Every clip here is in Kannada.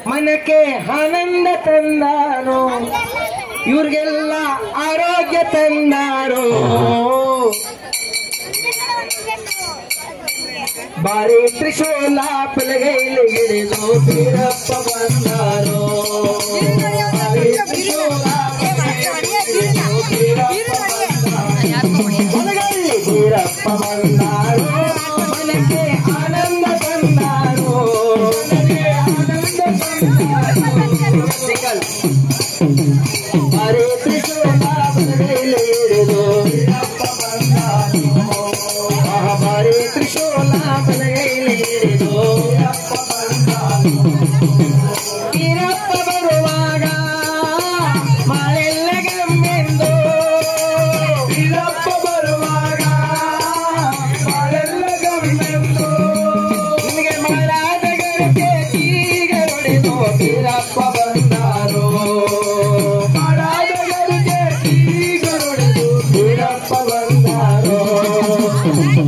ಮನಕ್ಕೆ ಆನಂದ ತಂದಾರೋ, ಇವ್ರಿಗೆಲ್ಲ ಆರೋಗ್ಯ ತಂದಾರೋ. ಬಾರಿ ತ್ರಿಶೂಲ ಬಲಗೈಲಿ ಹಿಡಿದು ಬೀರಪ್ಪ ಬಂದಾರೋ. ಬಾರಿ ತ್ರಿಶೂಲ ಬಲಗೈಲಿ ಬೀರಪ್ಪ ಬಂದಾರೋ. ಮನಕ್ಕೆ ಆನಂದ ತಂದಾರೋ, ಆನಂದ ತಂದಾರೋ. ಬಾರಿ ತ್ರಿಶೂಲ ಬಲಗೈಲಿ ಹಿಡಿದು ಬೀರಪ್ಪ ಬಂದಾರೋ. ಬಾರಿ ತ್ರಿಶೂಲ ಬಲಗೈಲಿ ಹಿಡಿದು ಬೀರಪ್ಪ ಬಂದಾರೋ. ಬೀರಪ್ಪ ಬರುವಾಗ ಮಳೆಲ್ಲ ಗಮ್ಮೆಂದು, ಬೀರಪ್ಪ ಬರುವಾಗ ಮಳೆಲ್ಲ ಗಮ್ಮೆಂದು. ನಿಮಗೆ ಮಳಾದ ಗರಕೆ ಈಗ ಹೊಡೆದು ಬೀರಪ್ಪ ಬಂದಾರೋ. ಮಳಾದ ಗರಕೆ ಈಗ ಹೊಡೆದು ಬೀರಪ್ಪ ಬಂದಾರೋ.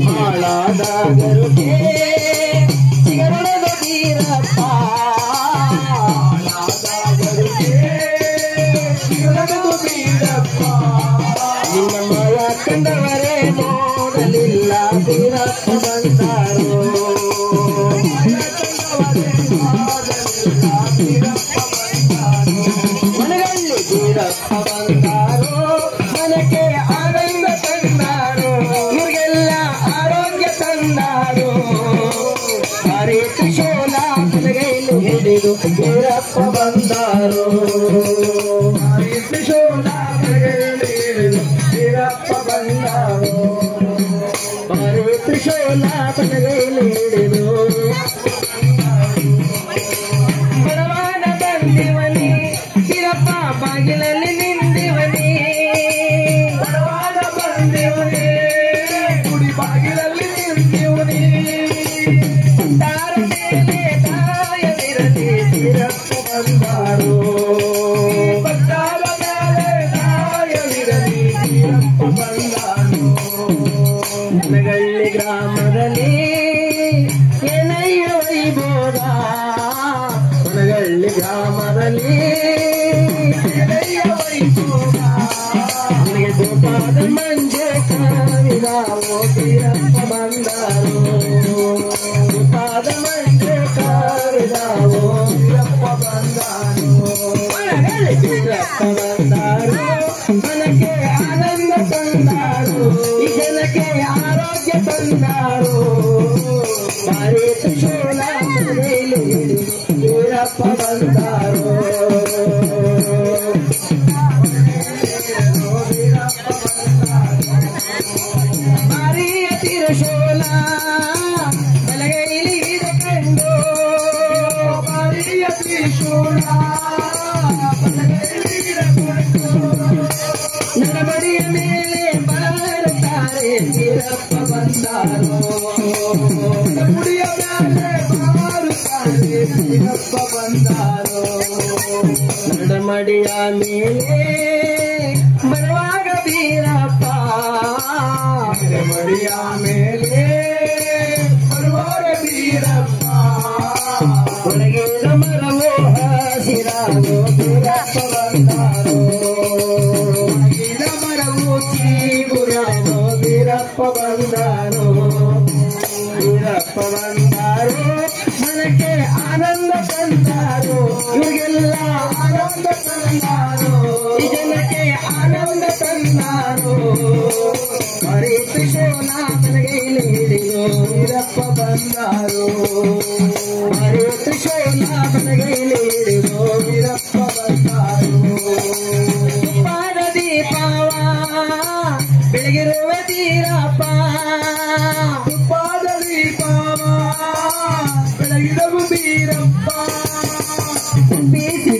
ಮಳಾದ ಗರುಕೆ ಸಿಗರೊಡೆದು ಬೀರಪ್ಪ. ಮಳಾದ ಗರುಕೆ ಸಿಗರೊಡೆದು ಬೀರಪ್ಪ. ನಿಮ್ಮ ಮಳ ಕಂಡವರೇ ನೋಡಲಿಲ್ಲ ಬೀರಪ್ಪ ಬಂದಾರೋ. ಮನಗಳ್ಳಿ ಬೀರಪ್ಪ ಬಂದಾರೋ. ಮನಕ್ಕೆ ಆನಂದ ತಂದಾರೋ, ಇವ್ರಿಗೆಲ್ಲ ಆರೋಗ್ಯ ತಂದಾರೋ. ಬಾರಿ ತ್ರಿಶೂಲ ಬಲಗೈಲಿ ಹಿಡಿದು ಬೀರಪ್ಪ ಬಂದಾರೋ. ಬಾರಿ ತ್ರಿಶೂಲ ಬಲಗೈಲಿ ಹಿಡಿದು ಬೀರಪ್ಪ ಬಂದಾರೋ. ಬಾರಿ ತ್ರಿಶೂಲ ಬಲಗೈಲಿ ಹಿಡಿದು ಬಡವಾದ ಬಂದಿವನಿ ಬೀರಪ್ಪ ಬಾಗಿಲಲ್ಲಿ ನಿಂದಿವನಿ. ಬಡವಾದ ಬಂದಿವನಿ ಗುಡಿ ಬಾಗಿಲಲ್ಲಿ ನಿಂದಿವನಿ. ತಾರ ಮೇಲೆ ತಾಯದಿರಲಿ ಬೀರಪ್ಪ ಬಂದಾರೋ. ಭಕ್ತಾರ ಮೇಲೆ ತಾಯದಿರಲಿ ಬೀರಪ್ಪ ಬಂದಾರೋ. ಮನಗಳ್ಳಿ ಗ್ರಾಮದಲ್ಲಿ ಏನಯ್ಯ ವೈಭೋಗ. ಮನಗಳ್ಳಿ ಗ್ರಾಮದಲ್ಲಿ ಏನಯ್ಯ ವೈಭೋಗ. ನಿನಗೆ ಗೋಪಾದ ಮಂಜೆ ಕಾವಿದಾವೋ ಬೀರಪ್ಪ ಬಂದಾರೋ. ಗೋಪಾದ ಮಂಜೆ ಕಾವಿದಾವೋ ಬೀರಪ್ಪ ಬಂದಾರೋ. ಮನಗಳ್ಳಿ ಬೀರಪ್ಪ ಬಂದಾರೋ. ಮನಕ್ಕೆ ಆನಂದ ತಂದಾರೋ, ಈ ಜನಕ್ಕೆ ಆರೋಗ್ಯ ತಂದಾರೋ. ಬಾರಿ ತ್ರಿಶೂಲ ಬಲಗೈಲಿ ಹಿಡಿದು ಬೀರಪ್ಪ ಬಂದಾರೋ. ಬಾರಿಯ ತ್ರಿಶೂಲ ಬಲಗೈಲಿ ಹಿಡಿದುಕೊಂಡು, ಬಾರಿಯ ತ್ರಿಶೂಲ ಬಲಗೈಲಿ ಹಿಡಿದುಕೊಂಡು ನಡಬಡಿಯ ಮೇಲೆ ಬರುತ್ತಾರೆ ಬೀರಪ್ಪ ಬಂದಾರೋ. ನಡಬಡಿಯ ಮೇಲೆ ಬರುತ್ತಾರೆ ಬೀರಪ್ಪ ಬಂದಾರೋ. ನಡಮಡಿಯ ಮೇಲೆ ಬರುವಾಗ ಬೀರಪ್ಪ. ನಡಮಡಿಯ ಮೇಲೆ ಬರುವಾಗ ಬೀರಪ್ಪ. ಒಳಗಿನ ಮರವೋ ಹಸಿರಾಗೋ ಬೀರಪ್ಪ ಬಂದಾರೋ. ಒಳಗಿನ ಮರವೋ ಚೀಗುರಾಗೋ ಬೀರಪ್ಪ ಬಂದಾರೋ. ಬೀರಪ್ಪ ಬಂದಾರೋ. ಮನಕ್ಕೆ ಆನಂದ ತಂದಾರೋ, ಇವ್ರಿಗೆಲ್ಲ ಆನಂದ ತಂದಾರೋ. ಈ ಜನಕ್ಕೆ ಆನಂದ ತಂದಾರೋ. ಬಾರಿ ತ್ರಿಶೂಲ ಬಲಗೈಲಿ ಹಿಡಿದು ಬೀರಪ್ಪ ಬಂದಾರೋ. ಬಾರಿ ತ್ರಿಶೂಲ ಬಲಗೈಲಿ ಹಿಡಿದು ಬೀರಪ್ಪ ಬಂದಾರೋ. ತುಪ್ಪದ ದೀಪವ ಬೆಳಗಿರುವ ಬೀರಪ್ಪ. ತುಪ್ಪದ ದೀಪವ ಬೆಳಗಿರುವ ಬೀರಪ್ಪ. ಬೀಸಿ